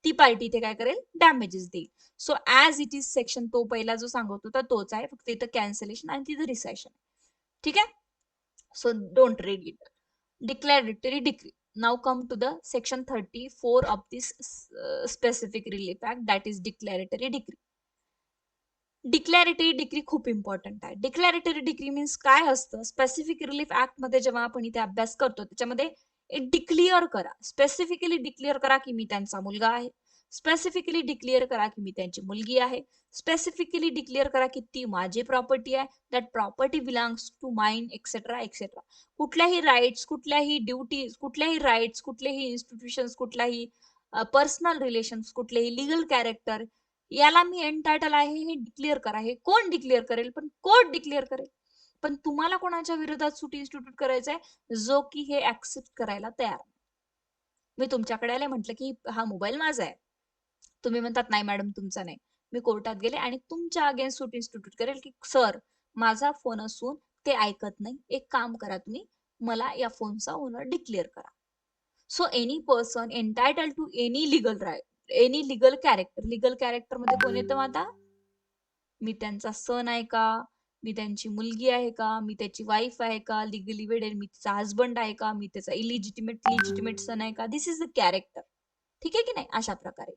ती पार्टी इथे काय करेल, डॅमेजेस देईल. So as it is section तो पहिला जो सांगत होता तोच आहे, फक्त इथं कॅन्सलेशन आणि तिथं रिसेशन. ठीक आहे. So don't read it. Declaratory decree. Now come to the section 34 of this specific relief act, that is declaratory decree. Declaratory decree खूप इम्पॉर्टंट आहे. डिक्लॅरेटरी डिग्री मीन्स काय असतं, स्पेसिफिक रिलीफ ऍक्ट मध्ये जेव्हा आपण इथे अभ्यास करतो त्याच्यामध्ये डिक्लिअर करा, स्पेसिफिकली डिक्लिअर करा की मी त्यांचा मुलगा आहे, स्पेसिफिकली डिक्लेअर करा की मी त्यांची मुलगी आहे, स्पेसिफिकली डिक्लेअर करा की ती माझी प्रॉपर्टी आहे, that property belongs to mine etcetera etcetera. कुठल्याही राईट्स, कुठल्याही ड्युटीज, कुठल्याही राईट्स, कुठलेही इन्स्टिट्यूशन्स, कुठल्याही पर्सनल रिलेशन्स, कुठलेही लिगल कॅरेक्टर याला मी एनटायटल आहे हे डिक्लेअर करा. हे कोण डिक्लेअर करेल, पण कोर्ट डिक्लेअर करेल. पण तुम्हाला कोणाच्या विरोधात सूट इन्स्टिट्यूट करायचंय, जो की हे ऍक्सेप्ट करायला तयार. मी तुमच्याकडे आले, म्हटलं की हा मोबाईल माझा आहे, तुम्ही म्हणतात नाही मॅडम तुमचा नाही, मी कोर्टात गेले आणि तुमच्या अगेन्स्ट सूट इन्स्टिट्यूट करेल की सर माझा फोन असून ते ऐकत नाही, एक काम करा तुम्ही मला या फोनचा ओनर डिक्लेअर करा. So any person entitle to any legal right, any legal character मध्ये कोण येतं आता, मी त्यांचा सन आहे का, मी त्यांची मुलगी आहे का, मी त्याची वाईफ आहे का, लिगली वेडेड मी तिचा हजबंड आहे का, मी त्याचा लिजिटिमेट सन आहे का, दिस इज द कॅरेक्टर. ठीक आहे की नाही, अशा प्रकारे.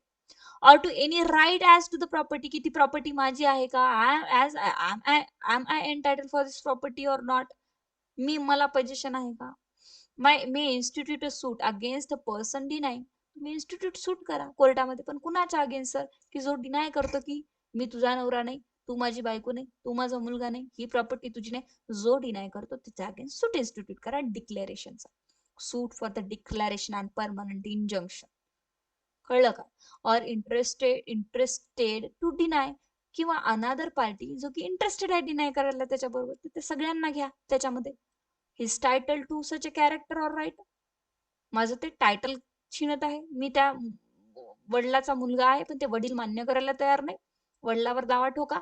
Or to any right as to the property, की ती प्रॉपर्टी माझी आहे का, am I entitled for this property or not, मला पोझिशन आहे का. मी institute suit against the person deny, तुम्ही इन्स्टिट्यूट सूट करा कोर्टामध्ये, पण कुणाच्या अगेन्स्ट सर, की जो डिनाय करतो की मी तुझा नवरा नाही, तू माझी बायको नाही, तू माझा मुलगा नाही, ही प्रॉपर्टी तुझी नाही, जो डिनाय करतो त्याच्या अगेन्स्ट सूट इन्स्टिट्यूट करा डिक्लेरेशनचा. Suit for the declaration and permanent injunction. कळलं का. और इंटरेस्टेड टू डिनाय, किंवा अनादर पार्टी जो की इंटरेस्टेड आहे डिनाय करायला त्याच्याबरोबर, ते सगळ्यांना घ्या त्याच्यामध्ये. His title to such a character or right, माझं ते टायटल छिनत आहे, मी त्या वडिलाचा मुलगा आहे पण ते वडील मान्य करायला तयार नाही, वडिलावर दावा ठोका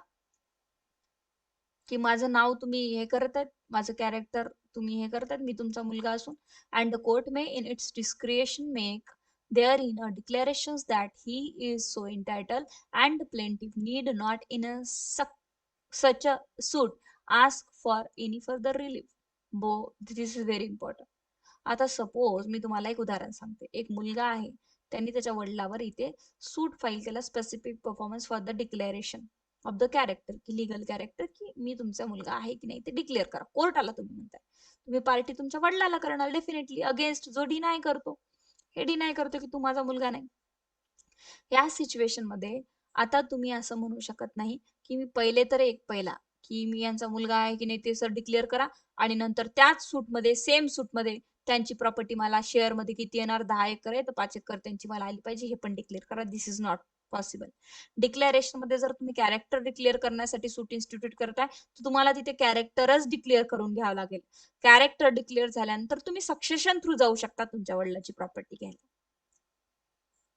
की माझं नाव तुम्ही हे करत आहेत, माझं कॅरेक्टर तुम्ही हे करतात, मी तुमचा मुलगा असून. And the court may in its डिस्क्रिएशन make therein a declarations that he is so entitled and the plaintiff need not in a such a suit ask for any further relief. This is very important. आता suppose मी तुम्हाला एक उदाहरण सांगते, एक मुलगा आहे, त्यांनी त्याच्या वडिलावर इथे सूट फाईल केला, specific performance for the declaration of the character, की लिगल कॅरेक्टर, की मी तुमचा मुलगा आहे की नाही ते डिक्लेअर करा. कोर्टाला तुम्ही म्हणताय, तुम्ही पार्टी तुमच्या वडिलाला करणार डेफिनेटली, अगेन्स्ट जो डिनाय करतो, हे डिनाय करतो की तू माझा मुलगा नाही. या सिच्युएशन मध्ये आता तुम्ही असं म्हणू शकत नाही की मी पहिला की मी यांचा मुलगा आहे की नाही ते सर डिक्लेअर करा, आणि नंतर त्याच सूटमध्ये सेम सूटमध्ये त्यांची प्रॉपर्टी मला शेअर मध्ये किती येणार, 10 एकर आहे तर 5 एकर त्यांची मला आली पाहिजे, हे पण डिक्लेअर करा. दिस इज नॉट पॉसिबल. डिक्लेरेशन मध्ये जर तुम्ही कॅरेक्टर डिक्लेअर करण्यासाठी सूट इन्स्टिट्यूट करताय तर तुम्हाला तिथे कॅरेक्टरच डिक्लेअर करून घ्यावं लागेल. कॅरेक्टर डिक्लेअर झाल्यानंतर तुम्ही सक्सेशन थ्रू जाऊ शकता तुमच्या वडिलाची प्रॉपर्टी घ्यायला.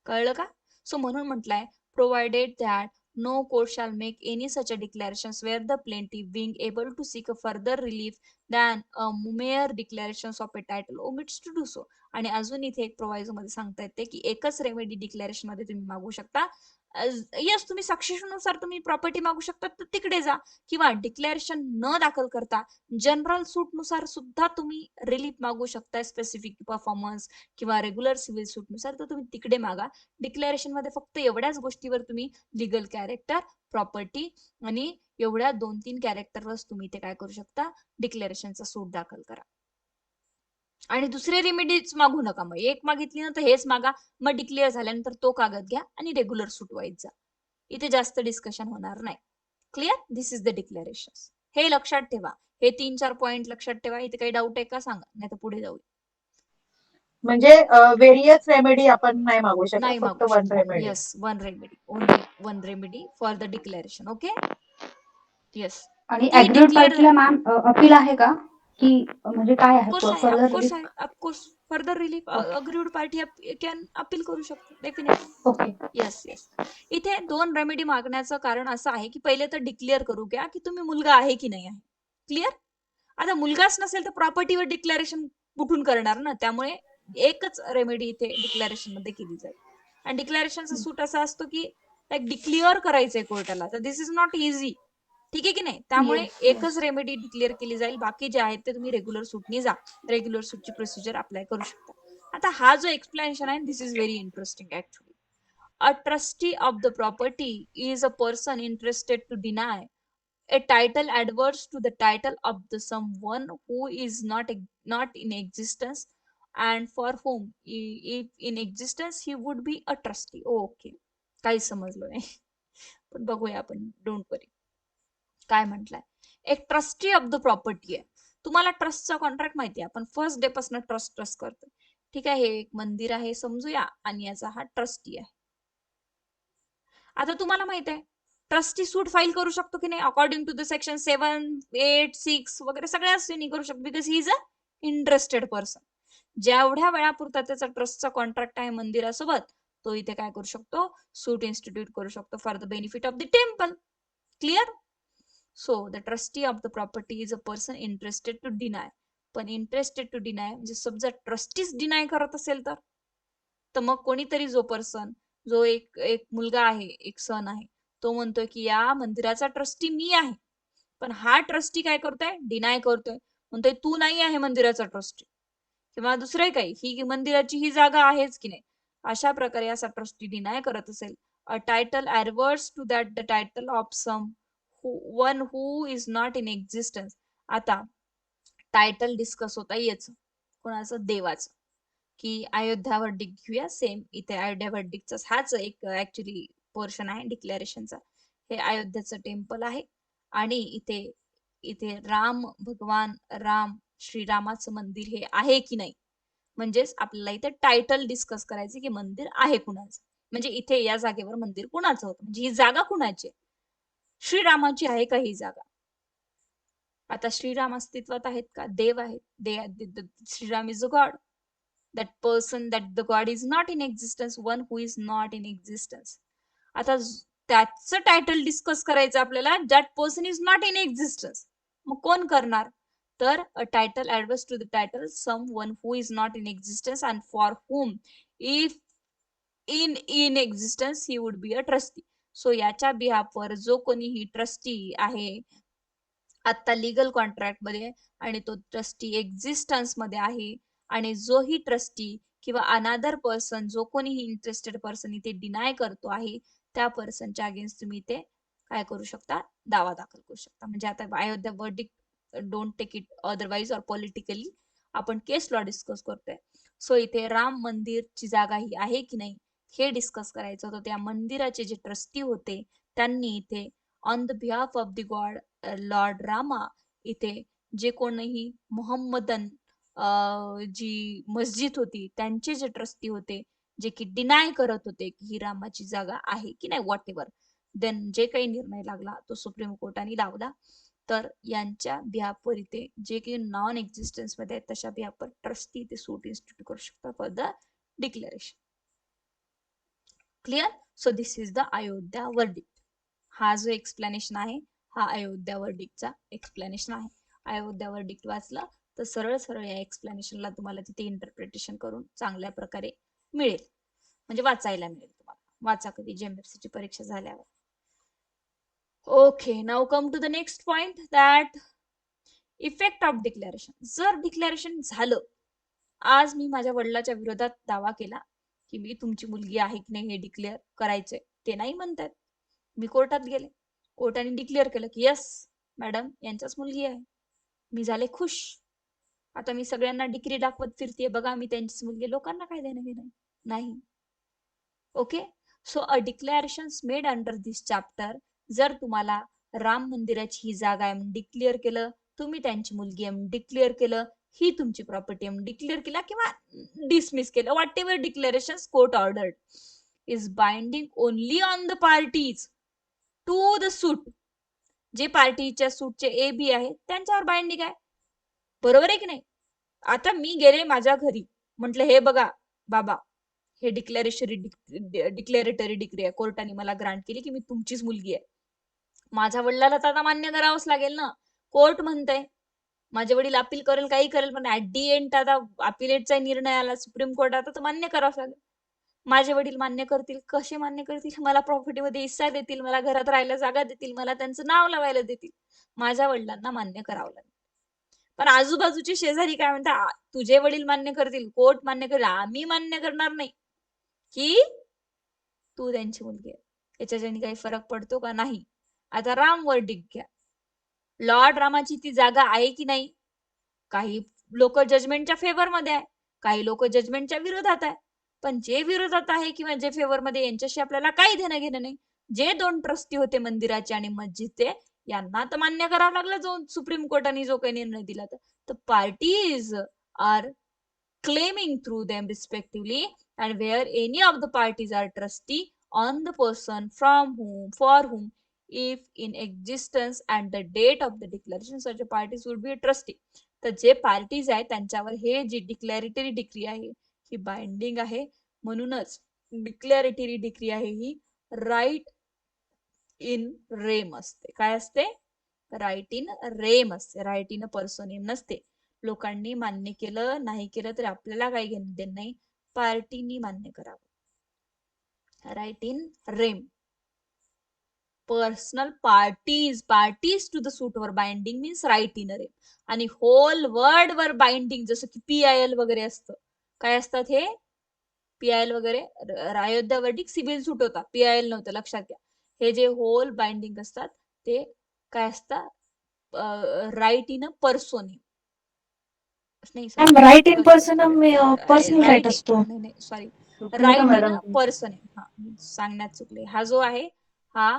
कळलं का. सो म्हणून म्हटलंय, provided that no court shall make any such a declarations where the plaintiff being able to seek a further relief than a mere declarations of a title omits to do so. आणि अजून इथे एक प्रोव्हायझो मध्ये सांगता येते की एकच remedy declaration मध्ये तुम्ही मागू शकता. यस, तुम्ही सक्सेशनुसार तुम्ही प्रॉपर्टी मागू शकता तर तिकडे जा, किंवा डिक्लेरेशन न दाखल करता जनरल सूट नुसार सुद्धा तुम्ही रिलीफ मागू शकता, स्पेसिफिक परफॉर्मन्स किंवा रेग्युलर सिव्हिल सूट नुसार, तर तुम्ही तिकडे मागा. डिक्लेरेशन मध्ये फक्त एवढ्याच गोष्टीवर तुम्ही लिगल कॅरेक्टर, प्रॉपर्टी आणि एवढ्या 2-3 कॅरेक्टरवर तुम्ही ते काय करू शकता, डिक्लेरेशनचा सूट दाखल करा. आणि दुसरे रेमेडीज मागू नका. मग एक मागितली ना तर हेच मागा, मग डिक्लेअर झाल्यानंतर तो कागद घ्या आणि रेग्युलर सूट वाईज जा. इथे जास्त डिस्कशन होणार नाही. Clear. This is the declaration. हे लक्षात ठेवा, हे 3-4 पॉइंट लक्षात ठेवा. इथे काही डाऊट आहे का सांगा, नाही तर पुढे जाऊ. म्हणजे व्हेरियस रेमेडी आपण नाही मागू शकत, नाही फक्त मागू वन शकत. Remedy. Yes, one remedy, only one remedy for the declaration. Okay. Yes. आणि ती ऍग्रीड डिक्लेअर पार्टीला मॅम अपील आहे का, की म्हणजे काय आहे ऑफकोर्स आहे, फर्दर ऑफकोर्स रिलीफ? आहे, of course. Further relief okay agreed party can appeal करू शकतो डेफिनेटली. Okay yes yes. इथे 2 रेमेडी मागण्याचं कारण असं आहे की पहिले तर डिक्लेअर करू घ्या की तुम्ही मुलगा आहे की नाही आहे. क्लिअर. आता मुलगाच नसेल तर प्रॉपर्टीवर डिक्लेरेशन कुठून करणार ना, त्यामुळे एकच रेमेडी इथे डिक्लेरेशन मध्ये केली जाईल. आणि डिक्लेरेशनचा सूट असा असतो की लाईक डिक्लेअर करायचंय कोर्टाला, तर दिस इज नॉट इझी. ठीक आहे की नाही. त्यामुळे येस एकच येस रेमेडी डिक्लेअर केली जाईल, बाकी जे आहेत ते तुम्ही रेग्युलर सूटनी जा, रेग्युलर सूटची प्रोसिजर अप्लाय करू शकता. आता हा जो एक्सप्लेनेशन आहे this is very interesting actually. A trustee of the property is a person interested to deny a title adverse to the title of the someone who is not in existence and for whom if in existence he would be a trustee. Okay, काही समजलं नाही. पण बघूया आपण, don't वरी. काय म्हटलंय, एक trustee of the property आहे. तुम्हाला ट्रस्टचा कॉन्ट्रॅक्ट माहिती आहे, आपण फर्स्ट डे पासून ट्रस्ट करतो. ठीक आहे, हे एक मंदिर आहे समजूया आणि याचा हा ट्रस्टी आहे. आता तुम्हाला माहित आहे ट्रस्टी सूट फाईल करू शकतो की नाही अकॉर्डिंग टू द सेक्शन 7, 8, 6 वगैरे सगळ्या श्रेणी करू शकतो, because he is a interested person. जेवढ्या वेळापुरता त्याचा ट्रस्टचा कॉन्ट्रॅक्ट आहे मंदिरासोबत, तो इथे काय करू शकतो, सूट इन्स्टिट्यूट करू शकतो for the benefit of the temple. Clear. So the trustee of the property is a person interested to deny. पण इंटरेस्टेड टू डिनाय म्हणजे समजा ट्रस्टीच डिनाय करत असेल तर मग कोणीतरी जो पर्सन, जो एक एक मुलगा आहे, एक सन आहे, तो म्हणतोय की या मंदिराचा ट्रस्टी मी आहे. पण हा ट्रस्टी काय करतोय, डिनाय करतोय, म्हणतोय तू नाही आहे मंदिराचा ट्रस्टी, किंवा दुसरे काही, ही मंदिराची ही जागा आहेच की नाही. अशा प्रकारे असा ट्रस्टी डिनाय करत असेल, a title adverse to that the title of someone who is not in existence. आता टायटल डिस्कस होता याचं, कोणाचं, देवाचं, की अयोध्या वर्डिक्ट घेऊया. सेम इथे अयोध्या वर्डिक्टचा हाच एक ऍक्च्युली पोर्शन आहे डिक्लेरेशनचा. हे अयोध्याचं टेम्पल आहे आणि इथे इथे भगवान राम, श्रीरामाचं मंदिर हे आहे की नाही, म्हणजेच आपल्याला इथे टायटल डिस्कस करायचे की मंदिर आहे कुणाचं, म्हणजे इथे या जागेवर मंदिर कुणाचं होतं, म्हणजे ही जागा कुणाची आहे, श्रीरामाची आहे का ही जागा. आता श्रीराम अस्तित्वात आहेत का, देव आहेत, Shriram is a God. that person, that the god is not in existence, one who is not in existence. आता त्याचं टायटल डिस्कस करायचं आपल्याला, that person is not in existence. मग कोण करणार, तर a title adverse to the title someone who is not in existence and for whom if in existence he would be a trustee. So याच्या बिहाफवर जो कोणी ही trustee आहे आता लिगल कॉन्ट्रॅक्ट मध्ये, आणि तो ट्रस्टी एक्झिस्टन्स मध्ये आहे, आणि जो ही ट्रस्टी किंवा अनादर पर्सन, जो कोणीही इंटरेस्टेड पर्सन इथे डिनाय करतो आहे, त्या पर्सनच्या अगेन्स्ट तुम्ही इथे काय करू शकता, दावा दाखल करू शकता. म्हणजे आता Ayodhya verdict, don't take it otherwise or politically, आपण केस लॉ डिस्कस करतोय. सो इथे राम मंदिरची जागा ही आहे की नाही हे डिस्कस करायचं होतं. त्या मंदिराचे जे ट्रस्टी होते त्यांनी इथे on the behalf of the God Lord Rama, इथे जे कोणीही मोहम्मदन जी मस्जिद होती त्यांचे जे ट्रस्टी होते, जे की डिनाय करत होते की ही रामाची जागा आहे की नाही, व्हॉट एव्हर, देन जे काही निर्णय लागला तो सुप्रीम कोर्टाने लावला. तर यांच्या बिहाफवर इथे जे काही नॉन एक्झिस्टन्स मध्ये आहेत तशा बिहाफवर ट्रस्टी इथे सूट इन्स्टिट्यूट करू शकतात for the declaration. Clear. So this is the Ayodhya verdict. हा जो एक्सप्लेनेशन आहे हा अयोध्या वर्डिक्टचा एक्सप्लेनेशन आहे. अयोध्या वर्डिक्ट वाचला तर सरळ सरळ या एक्सप्लेनेशनला तुम्हाला तिथे इंटरप्रिटेशन करून चांगल्या प्रकारे मिळेल, म्हणजे वाचायला मिळेल तुम्हाला. वाचा कधी जेएमएफसीची परीक्षा झाल्यावर. Okay, now come to the next point, that effect of declaration. जर डिक्लेरेशन झालं, आज मी माझ्या वडिलाच्या विरोधात दावा केला की मी तुमची मुलगी आहे की नाही हे डिक्लेअर करायचंय, ते नाही म्हणतात, मी कोर्टात गेले, कोर्टाने डिक्लेअर केलं की यस मॅडम यांच्याच मुलगी आहे, मी झाले खुश. आता मी सगळ्यांना डिग्री दाखवत फिरते, बघा मी त्यांचीच मुलगी, लोकांना काय देणं घेणं नाही. Okay. So a declaration made under this chapter, जर तुम्हाला राम मंदिराची ही जागा एम डिक्लेअर केलं, तुम्ही त्यांची मुलगी एम डिक्लेअर केलं, ही तुमची प्रॉपर्टी एम डिक्लेअर केला किंवा डिसमिस केलं, whatever declaration court ordered, is binding only on the parties to the suit. जे पार्टीच्या सूटचे ए बी आहे त्यांच्यावर बाइंडिंग आहे, बरोबर आहे की नाही. आता मी गेले माझ्या घरी, म्हटलं हे बघा बाबा, हे डिक्लेरेटरी डिग्री आहे, कोर्टाने मला ग्रांट केली की मी तुमचीच मुलगी आहे. माझ्या वडिलाला तर आता मान्य करावंच लागेल ना. कोर्ट म्हणतंय, माझे वडील अपील करेल, काही करेल, पण ऍट दी एंड आता अपिलेटचा निर्णय आला सुप्रीम कोर्टात, तर मान्य करावंच लागेल. माझे वडील मान्य करतील. कसे मान्य करतील? मला प्रॉपर्टीमध्ये हिस्सा देतील, मला घरात राहायला जागा देतील, मला त्यांचं नाव लावायला देतील. माझ्या वडिलांना मान्य करावं लागेल. पण आजूबाजूचे शेजारी काय म्हणतात, तुझे वडील मान्य करतील, कोर्ट मान्य करेल, आम्ही मान्य करणार नाही की तू त्यांची मुलगी आहे. याच्याने काही फरक पडतो का? नाही. आता राम वर्डिक्ट घ्या. लॉर्ड रामाची ती जागा आहे की नाही? काही लोक जजमेंटच्या फेवर मध्ये आहे, काही लोक जजमेंटच्या विरोधात आहे. पण जे विरोधात आहे किंवा जे फेवर मध्ये, यांच्याशी आपल्याला काही देणं घेणं नाही. जे 2 ट्रस्टी होते मंदिराचे आणि मस्जिदचे, यांना तर मान्य करावं लागलं जो सुप्रीम कोर्टाने जो काही निर्णय दिला. तर parties are claiming through them respectively, and where any of the parties are trustee on the person from whom, for whom, if in existence at the date of the declaration, such a parties would be a trustee. तर जे parties आहेत त्यांच्यावर हे जी डिक्लॅरेटरी degree आहे ही binding आहे. म्हणूनच डिक्लॅरेटरी degree आहे ही right in rem असते. काय असते? राईट इन रेम असते, राईट इन पर्सोनेम नसते. लोकांनी मान्य केलं नाही केलं तर आपल्याला काही घेणं देणं नाही, पार्टीनी मान्य करावं. Right in rem. Personal parties to the सूट वर binding means right in rem. आणि होल वर्ल्ड वर बाइंडिंग, जसं की PIL वगैरे असतं. काय असतात हे PIL वगैरे? अयोध्या वर्डिक सिव्हिल सूट होता, PIL नव्हतं, लक्षात घ्या. हे जे होल बाइंडिंग असतात ते काय असतात? Right in a personam. नाही sorry, right in person personal right right असतो. नाही नाही सॉरी, चुकलं का राईट इन मॅडम? पर्सन. हा सांगण्यात चुकले. हा जो आहे हा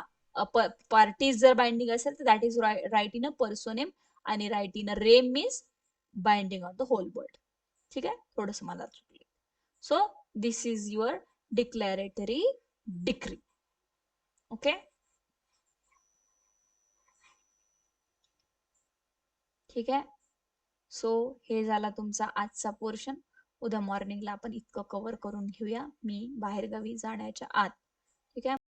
पार्टीज जर बाइंडिंग असेल तर that is right in a personam, आणि right in a rem means binding on the whole world. ठीक आहे, थोडस मला चुकले. So this is your declaratory decree. Okay, ठीक आहे. सो हे झाला तुमचा आजचा पोर्शन. उद्या मॉर्निंगला आपण इतकं कव्हर करून घेऊया, मी बाहेरगावी जाण्याच्या आत. ठीक आहे.